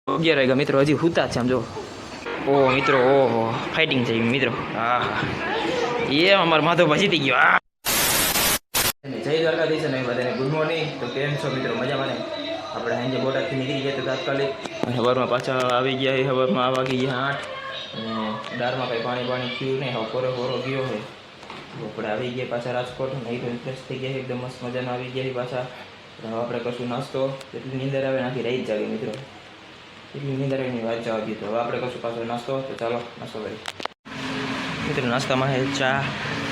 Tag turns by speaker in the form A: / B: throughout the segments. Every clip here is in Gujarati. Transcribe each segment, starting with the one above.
A: 11 વાગ્યા મિત્રો હજી હુતા છે આમ જો ઓહ મિત્રો ઓહો ફાઇટિંગ થઈ મિત્રો હા એ અમારો માધવભાઈ જીતી ગયો આ જય દ્વારકાધીશ અને બધાને ગુડ મોર્નિંગ તો કેમ છો મિત્રો મજામાં ને આપણે સાંજે બોટાદથી નીકળી ગયા તો તાત્કાલિક અને સવારમાં પાછા આવી ગયા સવારમાં આ વાગી ગયા 8 અને દાળમાં કંઈ પાણી થયું નહીં હવે કોરો ગયો હોય તો આપણે આવી ગયા પાછા રાજકોટ નહીં તો ફ્રેશ થઈ ગયા એકદમ મસ્ત મજાના આવી ગયા પાછા હવે આપણે કશું નાસ્તો એટલી નીંદર આવે નાખી રહી જ જાગે મિત્રો એટલી નીંદરની વાત જવા દીધો હવે આપણે કશું પાછો નાસ્તો તો ચાલો નાસ્તો કરીએ મિત્રો નાસ્તામાં છે ચા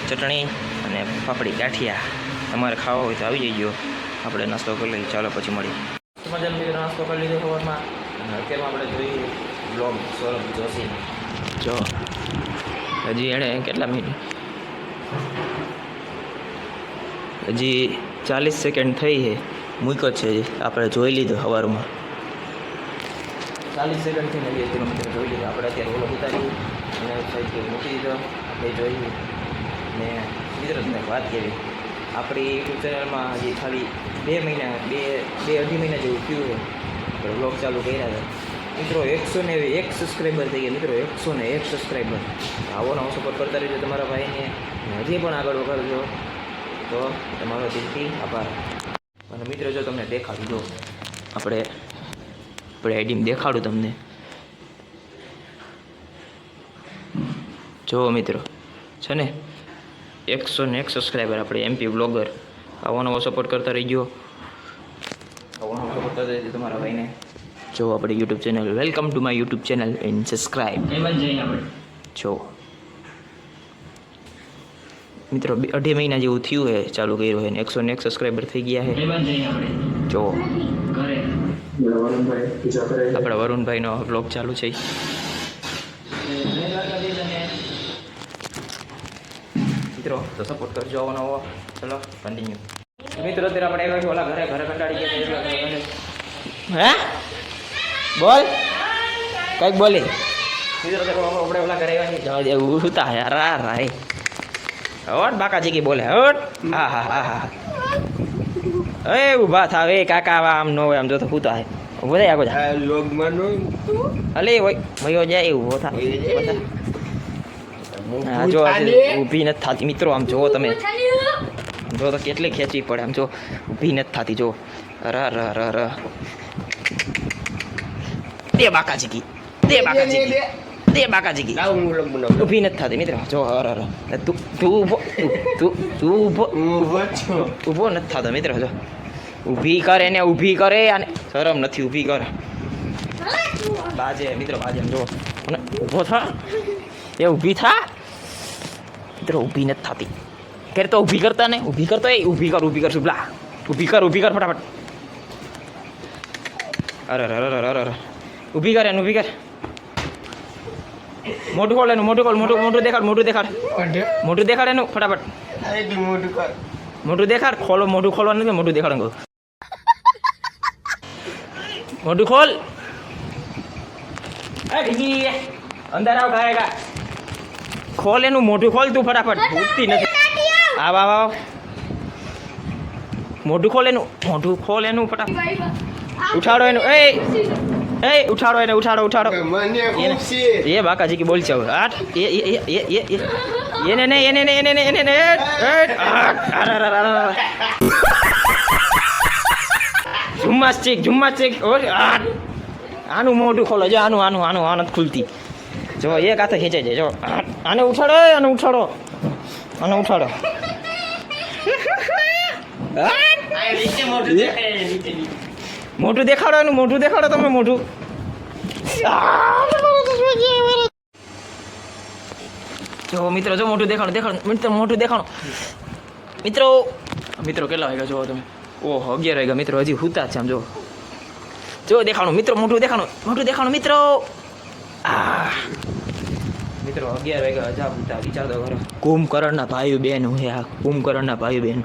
A: ચટણી અને પાપડી ગાંઠિયા તમારે ખાવા હોય તો આવી જજો આપણે નાસ્તો કરી લઈએ ચાલો પછી મળીએ મજાનો મિત્રો નાસ્તો કરી લીધો સવારમાં અને અત્યારમાં આપણે જોઈએ બ્લોગ સૌરભ જોશી જો હજી એણે કેટલા મિનિટ હજી 40 સેકન્ડ થઈ છે મૂક્યો છે આપણે જોઈ લીધો સવારમાં 40 સેકન્ડથી 90 કિલોમીટર જોઈ લીધું આપણે અત્યારે ઓલો ઉતારી અને સાઈડ મૂકી દીધો આપણે જોઈએ ને મિત્રો તમને વાત કરી આપણી યુટ્યુબ ચેનલમાં હજી ખાલી 2 મહિના બે અઢી મહિના જેવું થયું છે આપણે બ્લોગ ચાલુ કર્યા હતા મિત્રો 101 સબસ્ક્રાઈબર થઈ ગયા મિત્રો 101 સબસ્ક્રાઈબર આવો નવો સપોર્ટ કરતા રહેજો તમારા ભાઈને હજી પણ આગળ કરજો તો તમારો દિલથી આભાર અને મિત્રો જો તમને દેખાડું જો આપણે આઈડીમાં દેખાડું તમને જો મિત્રો છે ને 101 સબસ્ક્રાઈબર આપણે એમપી બ્લોગર આવો નવો સપોર્ટ કરતા રહીજો આવો નવો સપોર્ટ કરતા રહીજો તમારા ભાઈને જો આપણે YouTube channel welcome to my YouTube channel and subscribe જો મિત્રો 2.5 મહિના જેવું થયું છે ચાલુ કર્યું છે ને 101 સબસ્ક્રાઈબર થઈ ગયા છે જો આપણા વરુણભાઈનો બ્લોગ ચાલુ છે મિત્રો તો સપોર્ટ કરજો આવો નવો ચલો કન્ટિન્યુ મિત્રો અત્યારે આપણે આવ્યા ઓલા ઘરે કંટાળી ગયા હે બોલ કંઈક બોલી મિત્રો આપણે ઓલા ઘરે આવ્યા જવા દે ઉતા યાર રાય હટ બાકાજી કી બોલે હટ હા હા હા હા એ ઊભા થાવ એ કાકા આમ નો હોય આમ જો તો પૂતા હે ઊભો થાય આગો જા લોગ માનો અલે ઓય ભયો જાય ઊભો થા હા જો ઊભી નથી થાતી મિત્રો આમ જો તમે જો તો કેટલી ખેંચવી પડે આમ જો ઊભી નથી થાતી જો ર ર ર ર દે બાકાજી કી દે બાકાજી કી દે બાકાજી કી ઊભી નથી થતી મિત્રો જો ર ર તું ઊભો નથી થતો મિત્રો જો ઊભી કરે ને ઊભી કરે અને શરમ નથી ઊભી કર બાજે મિત્રો બાજે જો ઊભો થા એ ઊભી થા મિત્રો ઊભી નથી થતી કે તો ઊભી કરતા ને ઊભી કરતો એ ઊભી કર શુભલા ઊભી કર ફટાફટ અરે અરે ઊભી કર એને ઊભી કર મોટું ખોલ એનું મોટું દેખાડ એનું ફટાફટ મોટું દેખાડ ખોલો મોટું ખોલવાનું નથી મોટું દેખાડ મોટું ખોલ અંદર આવ ખાયગા ખોલ એનું મોટું ખોલ તું ફટાફટ ઉઠતી નથી આવ મોટું ખોલ એનું ફટાફટ ઉઠાડો એનું એ ઉઠાડો એને ઉઠાડો એ બાકાજી કી બોલ છે આઠ એને ઝુમ્માસ્ટિક આનું મોઢું ખોલો જો આનું ખુલતી જો એક હાથે ખેંચાઈ જાય જો આને ઉઠાડો મોટું દેખાડો એનું મોટું દેખાડો તમે મોટું જો મિત્રો જો મોટું દેખાડો મોટું દેખાડો મિત્રો કેટલા વાગ્યા જોવો તમે ઓહો 11 વાગ્યા મિત્રો હજી હુતા છે આમ જો દેખાડો મિત્રો મોટું દેખાડો મિત્રો મિત્રો 11 વાગ્યા હજા હુતા વિચાર દો ઘરે કુંભકર્ણના ભાઈ બહેન હે આ કુંભકર્ણના ભાઈ બહેન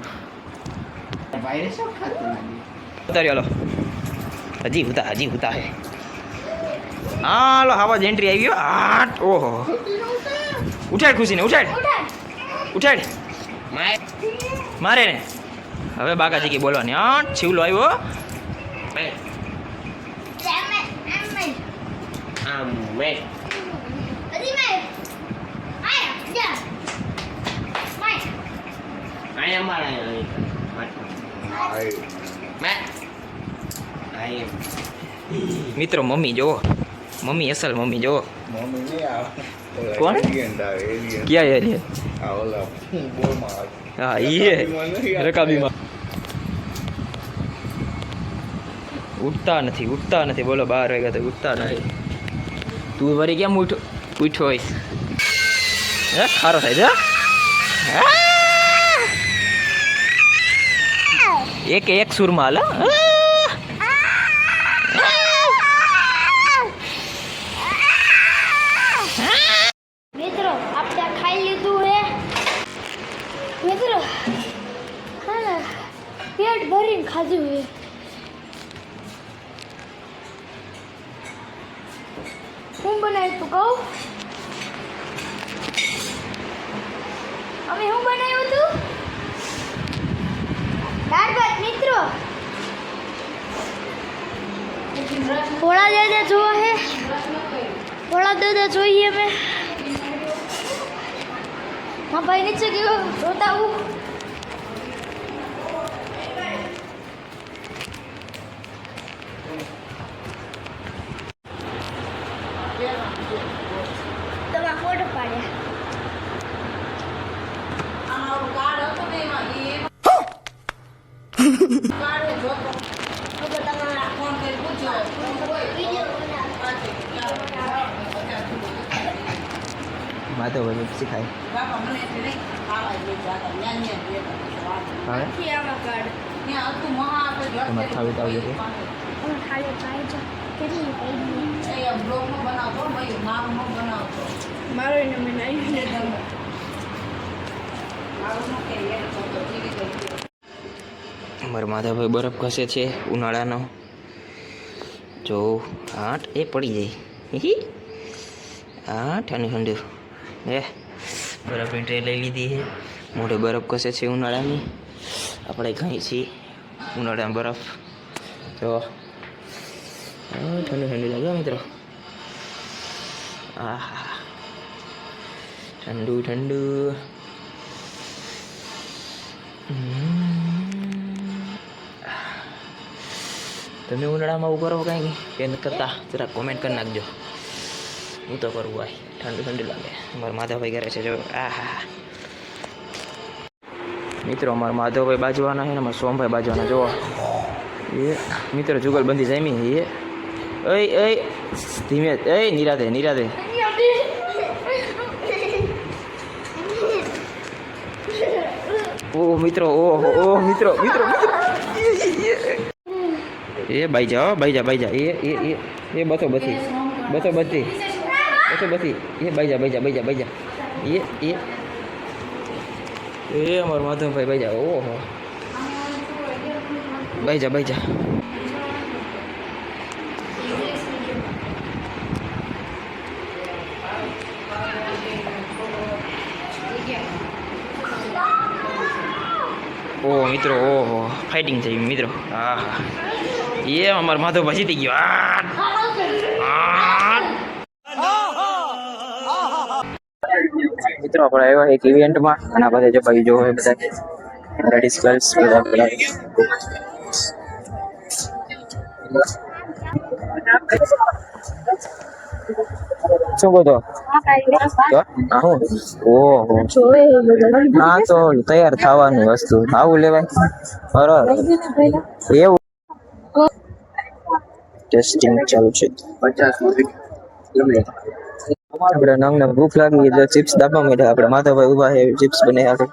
A: હાલો હજી હુતા હે હાલો આવાજ એન્ટ્રી આવી ગયો આઠ ઓહો ઉઠાડ ખુશીને ઉઠાડ મારે ને હવે બાકાજી કી બોલવાની આઠ છીવલો આવ્યો
B: મેં અહીંયા મારા
A: મિત્રો મમ્મી જો, મમ્મી અસલ મમ્મી જો.
C: મમ્મી નહીં આવે.
A: કોણ?
C: એલિયન આવે, એલિયન.
A: ક્યાં એરિયા?
C: આ ઓલા બોલમાં આવે.
A: હા ઈ રકાબીમાં ઉઠતા નથી બોલો. 12 વાગ્યા તો ઉઠતા નથી. તું વળી કેમ ઉઠ્યો હોઈશ? હે ખારો થાય છે એક સુરમાં હાલ.
D: મિત્રો આપણે ખાઈ લીધું હે મિત્રો. હા પેટ ભરીને ખાધું હે. હું બનાવ્યું તું કહું? અમે શું બનાવ્યું તું? દાળ ભાત મિત્રો. ભોળા દાદા જોવા હે, ભોળા દાદા જોઈએ અમે. હા ભાઈ નીચે ગયો જોતા હું. તમારા ફોટો પાડ્યા.
A: માધવ શીખાય તમારે ખાવી તો આવજો. અમારા માધવભાઈ બરફ ઘસે છે ઉનાળાનો. જો આઠ એ પડી જાય. હા ઠંડુ ઠંડુ હે બરફની ટ્રે લઈ લીધી છે. મોઢે બરફ ઘસે છે ઉનાળાની. આપણે ખાઈ છીએ ઉનાળામાં બરફ. જો ઠંડુ ઠંડુ લાગે મિત્રો. આહા ઠંડુ ઠંડુ. તમે ઉનાળામાં આવું કરો કાંઈ કે ન કરતા જરા કોમેન્ટ કરી નાખજો. હું તો કરું ભાઈ. ઠંડુ ઠંડુ લાગે. અમારા માધવભાઈ કરે છે જો. આહા મિત્રો અમારા માધવભાઈ બાજવાના છે ને અમારા સોમભાઈ બાજવાના જો. એ મિત્રો જુગલબંધી જામી. એ ધીમે નિરાતે નિરાતે. ઓહ મિત્રો ઓહ મિત્રો મિત્રો એ બાઈ જા એ બતો બધી એ બાઈ જા એ અમાર માધવભાઈ બાઈ જા. ઓહો બાઈ જા ઓહ મિત્રો ઓહો ફાઇટિંગ થઈ મિત્રો. હા એ અમાર માધવભાઈ જીતી ગયો. મિત્રો આપણે આવ્યા એક ઇવેન્ટમાં ઘણા બધા જો ભાઈ જો બધા લેડીઝ ગર્લ્સ બધા શું બોલો ઓહો હા તો તૈયાર થવાની વસ્તુ આવું લેવાય બરાબર એવું ટેસ્ટિંગ ચાલુ છે 50 આપણે નંગને ભૂખ લાગી એટલે ચિપ્સ દાબવા માંડ્યા. આપણે માધવભાઈ ઉભા છે ચિપ્સ બનાવ્યા.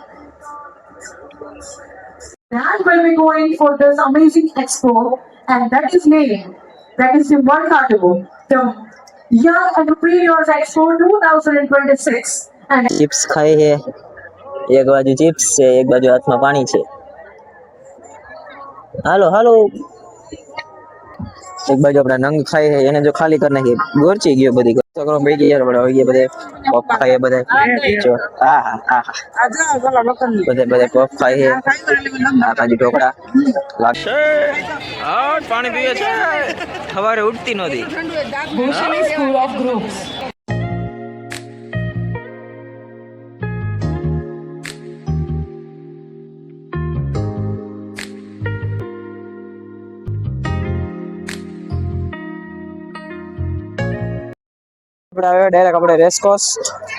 E: That will be going for this amazing expo, and that is named, that is the one category, the Young Entrepreneurs Expo 2026. And
A: chips ખાઈ છે. એક બાજુ ચિપ્સ છે, એક બાજુ હાથમાં પાણી છે. હાલો એક બાજુ આપણા નંગ ખાય છે એને જો ખાલી કરી નાખી ગોરચી ગયો બધી છોકરો બે ગયા બડા હોય બધે પપ ખાય બધા જો હા હા હા બધે બધે પપ ખાય છે આ કાજુ ઢોકળા લાગશે પાણી પીવે છે સવારે ઉઠતી નહોતી
E: School of Groups.
A: આપણે ડાયરેક્ટ આપણે રેસકોર્સ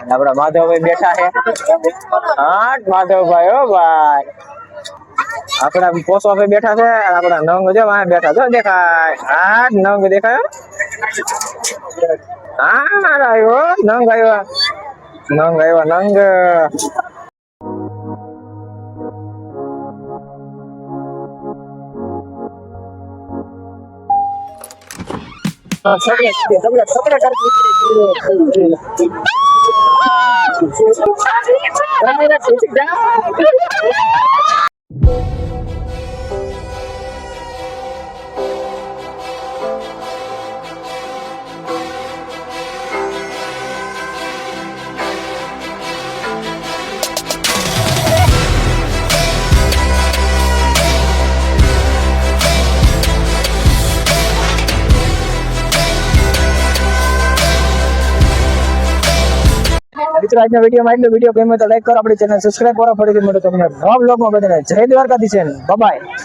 A: આપણા માધવભાઈ બેઠા છે હા માધવભાઈ હો ભાઈ આપણા પોસો ભાઈ બેઠા છે અને આપણા નંગ જો વાહ બેઠા જો દેખાય હા નંગ દેખાય હા આવ્યો નંગ આવ્યો નંગ મિત્રો આજના વિડીયોમાં એટલો વિડીયો ગમ્યો તો લાઈક કરો આપણી ચેનલ સબસ્ક્રાઇબ કરો ફરીથી મળો તમને નવા બ્લોગમાં બધાને જય દ્વારકાધીશ બાય બાય